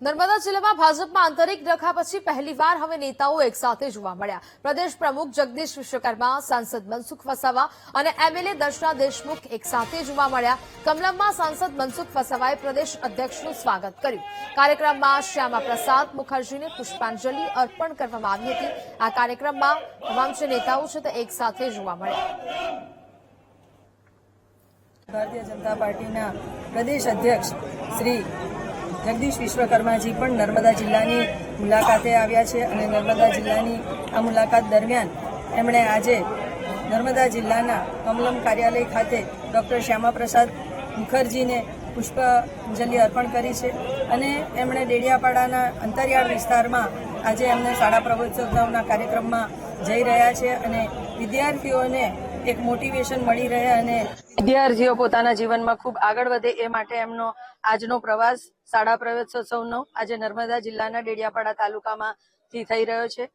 નર્મદા જિલ્લામાં ભાજપમાં આંતરિક ડખા પછી પહેલીવાર હવે નેતાઓ એકસાથે જોવા મળ્યા। પ્રદેશ પ્રમુખ જગદીશ વિશ્વકર્મા, સાંસદ મનસુખ વસાવા અને એમએલએ દર્શના દેશમુખ એકસાથે જોવા મળ્યા। કમલમમાં સાંસદ મનસુખ વસાવાએ પ્રદેશ અધ્યક્ષનું સ્વાગત કર્યું। કાર્યક્રમમાં શ્યામા પ્રસાદ મુખર્જીને પુષ્પાંજલિ અર્પણ કરવામાં આવી હતી। આ કાર્યક્રમમાં તમામ જે નેતાઓ છે તે એકસાથે જોવા મળ્યા। ભારતીય જનતા પાર્ટીના પ્રદેશ અધ્યક્ષ શ્રી જગદીશ વિશ્વકર્માજી પણ નર્મદા જિલ્લાની મુલાકાતે આવ્યા છે અને નર્મદા જિલ્લાની આ મુલાકાત દરમિયાન એમણે આજે નર્મદા જિલ્લાના કમલમ કાર્યાલય ખાતે ડૉક્ટર શ્યામા પ્રસાદ મુખર્જીને પુષ્પાંજલિ અર્પણ કરી છે અને એમણે ડેડિયાપાડાના અંતરિયાળ વિસ્તારમાં આજે એમને શાળા પ્રવેશોત્સવના કાર્યક્રમમાં જઈ રહ્યા છે અને વિદ્યાર્થીઓને એક મોટિવેશન મળી રહે અને વિદ્યાર્થીઓ પોતાના જીવનમાં ખૂબ આગળ વધે એ માટે એમનો આજનો પ્રવાસ શાળા પ્રવેશોત્સવનો આજે નર્મદા જિલ્લાના ડેડિયાપાડા તાલુકામાંથી થઈ રહ્યો છે।